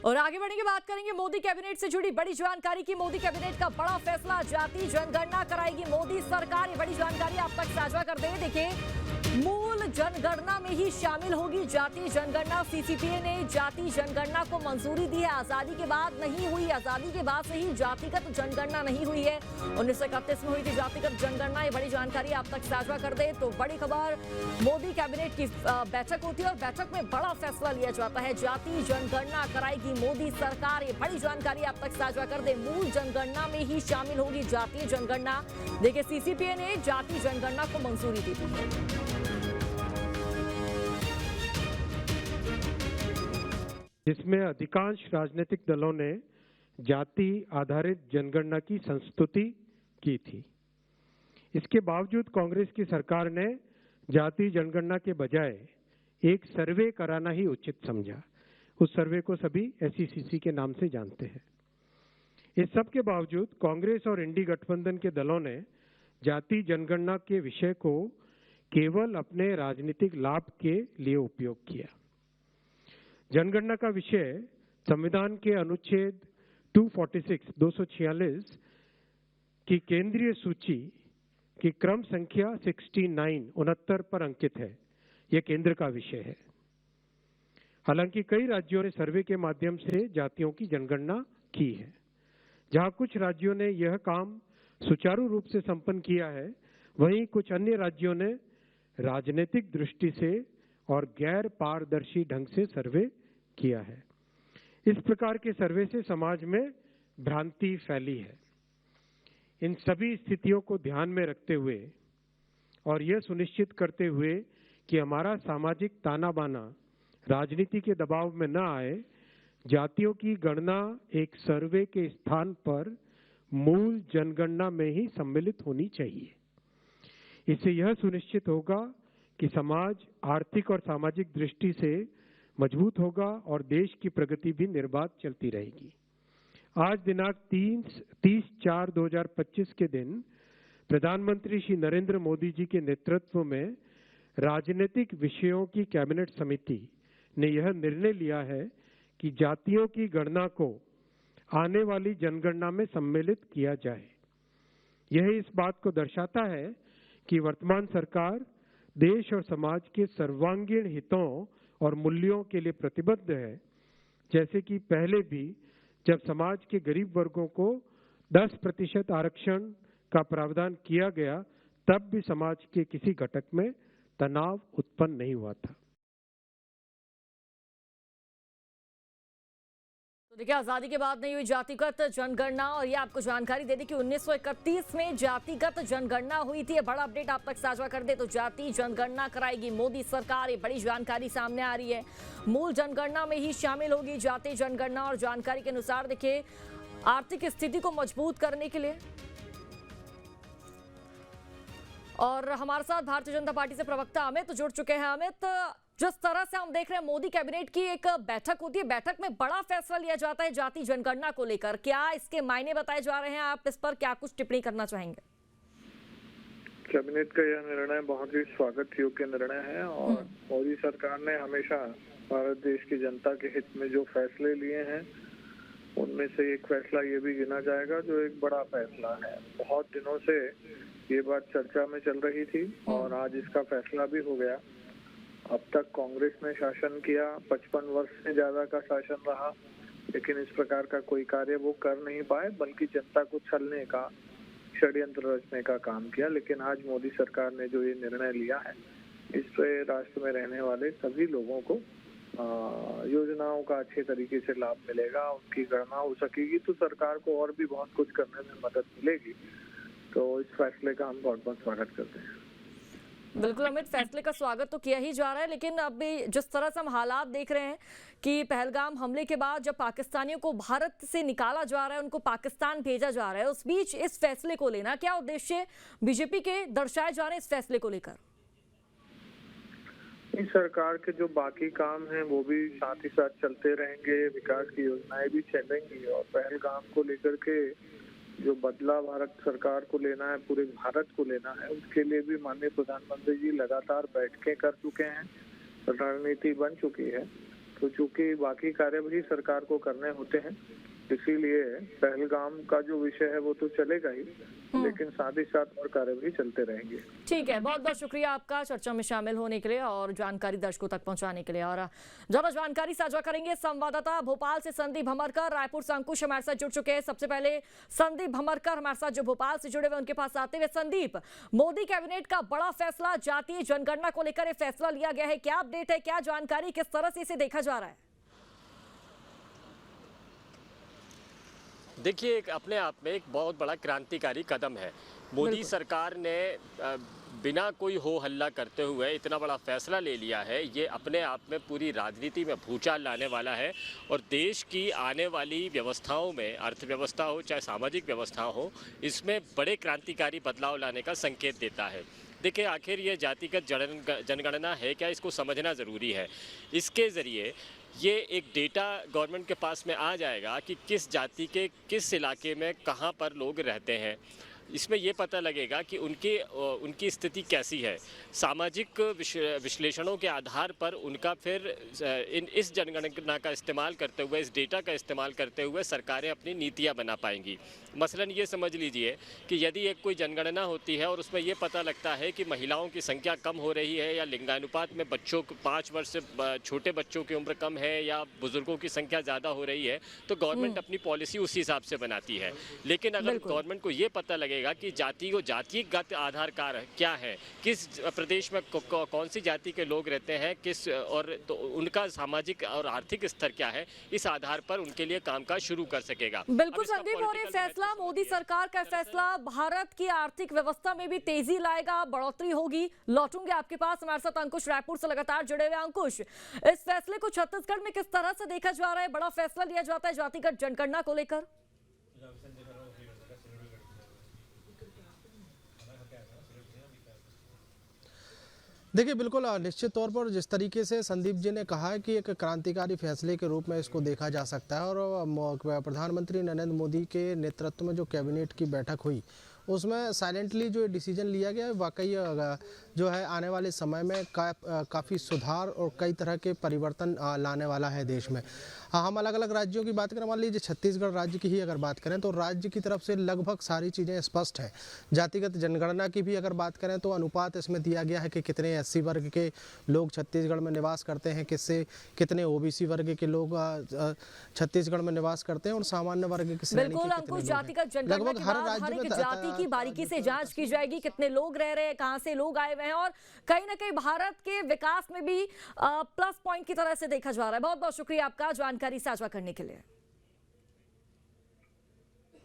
और आगे बढ़ेंगे, बात करेंगे मोदी कैबिनेट से जुड़ी बड़ी जानकारी की। मोदी कैबिनेट का बड़ा फैसला, जाति जनगणना कराएगी मोदी सरकार। ये बड़ी जानकारी आप तक साझा कर दें। देखिए, मूल जनगणना में ही शामिल होगी जाति जनगणना। सीसीपीए ने जाति जनगणना को मंजूरी दी है। आजादी के बाद नहीं हुई, आजादी के बाद से ही जातिगत जनगणना नहीं हुई है। 1931 में हुई थी जातिगत जनगणना। ये बड़ी जानकारी आप तक साझा कर दे। तो बड़ी खबर, मोदी कैबिनेट की बैठक होती है और बैठक में बड़ा फैसला लिया जाता है। जाति जनगणना कराएगी मोदी सरकार। ये बड़ी जानकारी आप तक साझा कर दे। मूल जनगणना में ही शामिल होगी जातीय जनगणना। देखिए, सीसीपीए ने जाति जनगणना को मंजूरी दी थी। जिसमें अधिकांश राजनीतिक दलों ने जाति आधारित जनगणना की संस्तुति की थी। इसके बावजूद कांग्रेस की सरकार ने जाति जनगणना के बजाय एक सर्वे कराना ही उचित समझा। उस सर्वे को सभी SECC के नाम से जानते हैं। इस सब के बावजूद कांग्रेस और इंडी गठबंधन के दलों ने जाति जनगणना के विषय को केवल अपने राजनीतिक लाभ के लिए उपयोग किया। जनगणना का विषय संविधान के अनुच्छेद 246 की केंद्रीय सूची की क्रम संख्या 69 पर अंकित है। यह केंद्र का विषय है। हालांकि कई राज्यों ने सर्वे के माध्यम से जातियों की जनगणना की है। जहां कुछ राज्यों ने यह काम सुचारू रूप से संपन्न किया है, वहीं कुछ अन्य राज्यों ने राजनीतिक दृष्टि से और गैर पारदर्शी ढंग से सर्वे किया है। इस प्रकार के सर्वे से समाज में भ्रांति फैली है। इन सभी स्थितियों को ध्यान में रखते हुए और यह सुनिश्चित करते हुए कि हमारा सामाजिक ताना बाना राजनीति के दबाव में न आए, जातियों की गणना एक सर्वे के स्थान पर मूल जनगणना में ही सम्मिलित होनी चाहिए। इससे यह सुनिश्चित होगा कि समाज आर्थिक और सामाजिक दृष्टि से मजबूत होगा और देश की प्रगति भी निर्बाध चलती रहेगी। आज दिनांक 30/4/2025 के दिन प्रधानमंत्री श्री नरेंद्र मोदी जी के नेतृत्व में राजनीतिक विषयों की कैबिनेट समिति ने यह निर्णय लिया है कि जातियों की गणना को आने वाली जनगणना में सम्मिलित किया जाए। यह इस बात को दर्शाता है कि वर्तमान सरकार देश और समाज के सर्वांगीण हितों और मूल्यों के लिए प्रतिबद्ध है। जैसे कि पहले भी जब समाज के गरीब वर्गों को 10% आरक्षण का प्रावधान किया गया, तब भी समाज के किसी घटक में तनाव उत्पन्न नहीं हुआ था। तो देखिए, आजादी के बाद नहीं हुई जातिगत जनगणना और ये आपको जानकारी दे दी कि 1931 में जातिगत जनगणना हुई थी। ये बड़ा अपडेट आप तक साझा कर दे। तो जाति जनगणना कराएगी मोदी सरकार। ये बड़ी जानकारी सामने आ रही है। मूल जनगणना में ही शामिल होगी जाति जनगणना। और जानकारी के अनुसार देखिए, आर्थिक स्थिति को मजबूत करने के लिए। और हमारे साथ भारतीय जनता पार्टी से प्रवक्ता अमित जुड़ चुके हैं। अमित, जिस तरह से हम देख रहे हैं मोदी कैबिनेट की एक बैठक होती है, बैठक में बड़ा फैसला लिया जाता है जाति जनगणना को लेकर, क्या इसके मायने बताए जा रहे हैं? आप इस पर क्या कुछ टिप्पणी करना चाहेंगे? कैबिनेट का यह निर्णय बहुत ही स्वागत योग्य निर्णय है और मोदी सरकार ने हमेशा भारत देश की जनता के हित में जो फैसले लिए हैं, उनमें से एक फैसला ये भी गिना जाएगा जो एक बड़ा फैसला है। बहुत दिनों से ये बात चर्चा में चल रही थी और आज इसका फैसला भी हो गया। अब तक कांग्रेस ने शासन किया, 55 वर्ष से ज्यादा का शासन रहा, लेकिन इस प्रकार का कोई कार्य वो कर नहीं पाए, बल्कि जनता को छलने का, षड्यंत्र रचने का काम किया। लेकिन आज मोदी सरकार ने जो ये निर्णय लिया है, इससे राष्ट्र में रहने वाले सभी लोगों को योजनाओं का अच्छे तरीके से लाभ मिलेगा, उनकी गणना हो सकेगी, तो सरकार को और भी बहुत कुछ करने में मदद मिलेगी। तो इस फैसले का हम बहुत बहुत स्वागत करते हैं। बिल्कुल अमित, फैसले का स्वागत तो किया ही जा रहा है, लेकिन अब भी जिस तरह से हम हालात देख रहे हैं कि पहलगाम हमले के बाद जब पाकिस्तानियों को भारत से निकाला जा रहा है, उनको पाकिस्तान भेजा जा रहा है, उस बीच इस फैसले को लेना क्या उद्देश्य बीजेपी के दर्शाए जा रहे हैं इस फैसले को लेकर? इस सरकार के जो बाकी काम हैं वो भी साथ ही साथ चलते रहेंगे, विकास की योजनाएं भी चलेंगी और पहलगाम को लेकर के जो बदला भारत सरकार को लेना है, पूरे भारत को लेना है, उसके लिए भी माननीय प्रधानमंत्री जी लगातार बैठकें कर चुके हैं, रणनीति बन चुकी है। तो चूंकि बाकी कार्य भी सरकार को करने होते हैं, इसीलिए पहलगाम का जो विषय है वो तो चलेगा ही, लेकिन साथ ही साथ और कार्य भी चलते रहेंगे। ठीक है, बहुत बहुत शुक्रिया आपका चर्चा में शामिल होने के लिए और जानकारी दर्शकों तक पहुंचाने के लिए। और ज्यादा जानकारी साझा करेंगे संवाददाता भोपाल से संदीप भमरकर, रायपुर से अंकुश हमारे साथ जुड़ चुके हैं। सबसे पहले संदीप भमरकर हमारे साथ जो भोपाल से जुड़े हुए, उनके पास आते हुए संदीप, मोदी कैबिनेट का बड़ा फैसला, जातीय जनगणना को लेकर यह फैसला लिया गया है, क्या अपडेट है, क्या जानकारी, किस तरह से इसे देखा जा रहा है? देखिए, एक अपने आप में एक बहुत बड़ा क्रांतिकारी कदम है। मोदी सरकार ने बिना कोई हो हल्ला करते हुए इतना बड़ा फैसला ले लिया है। ये अपने आप में पूरी राजनीति में भूचाल लाने वाला है और देश की आने वाली व्यवस्थाओं में, अर्थव्यवस्था हो चाहे सामाजिक व्यवस्था हो, इसमें बड़े क्रांतिकारी बदलाव लाने का संकेत देता है। देखिए, आखिर ये जातिगत जनगणना है क्या, इसको समझना ज़रूरी है। इसके ज़रिए ये एक डेटा गवर्नमेंट के पास में आ जाएगा कि किस जाति के किस इलाके में कहाँ पर लोग रहते हैं। इसमें ये पता लगेगा कि उनकी स्थिति कैसी है। सामाजिक विश्लेषणों के आधार पर उनका फिर इस जनगणना का इस्तेमाल करते हुए, इस डेटा का इस्तेमाल करते हुए सरकारें अपनी नीतियां बना पाएंगी। मसलन ये समझ लीजिए कि यदि एक कोई जनगणना होती है और उसमें ये पता लगता है कि महिलाओं की संख्या कम हो रही है या लिंगानुपात में बच्चों को 5 वर्ष से छोटे बच्चों की उम्र कम है या बुजुर्गों की संख्या ज़्यादा हो रही है, तो गवर्नमेंट अपनी पॉलिसी उसी हिसाब से बनाती है। लेकिन अगर गवर्नमेंट को ये पता लगेगा कि जातिगत आधार कार्ड क्या है, किस प्रदेश में कौन सी जाति के लोग रहते हैं, किस और तो उनका सामाजिक और आर्थिक स्तर क्या है, इस आधार पर उनके लिए कामकाज शुरू कर सकेगा। बिल्कुल संदीप, और ये फैसला, मोदी सरकार का फैसला भारत की आर्थिक व्यवस्था में भी तेजी लाएगा, बढ़ोतरी होगी। लौटूंगे आपके पास, हमारे साथ अंकुश रायपुर से लगातार जुड़े हुए। अंकुश, इस फैसले को छत्तीसगढ़ में किस तरह से देखा जा रहा है? बड़ा फैसला लिया जाता है जातिगत जनगणना को लेकर। देखिए, बिल्कुल निश्चित तौर पर जिस तरीके से संदीप जी ने कहा है कि एक क्रांतिकारी फैसले के रूप में इसको देखा जा सकता है और प्रधानमंत्री नरेंद्र मोदी के नेतृत्व में जो कैबिनेट की बैठक हुई उसमें साइलेंटली जो डिसीजन लिया गया है, वाकई जो है आने वाले समय में काफ़ी सुधार और कई तरह के परिवर्तन लाने वाला है देश में। हम अलग अलग राज्यों की बात करें, मान लीजिए छत्तीसगढ़ राज्य की ही अगर बात करें तो राज्य की तरफ से लगभग सारी चीज़ें स्पष्ट है। जातिगत जनगणना की भी अगर बात करें तो अनुपात इसमें दिया गया है कि कितने SC वर्ग के लोग छत्तीसगढ़ में निवास करते हैं, कितने OBC वर्ग के लोग छत्तीसगढ़ में निवास करते हैं और सामान्य वर्ग के श्रेणी के बिल्कुल अंकुश, जातिगत जनगणना के बाद हर एक जाति की बारीकी से जांच की जाएगी, कितने लोग रह रहे हैं, कहां से लोग आए हुए हैं, और कहीं ना कहीं भारत के विकास में भी प्लस पॉइंट की तरह से देखा जा रहा है। बहुत बहुत शुक्रिया आपका जानकारी साझा करने के लिए।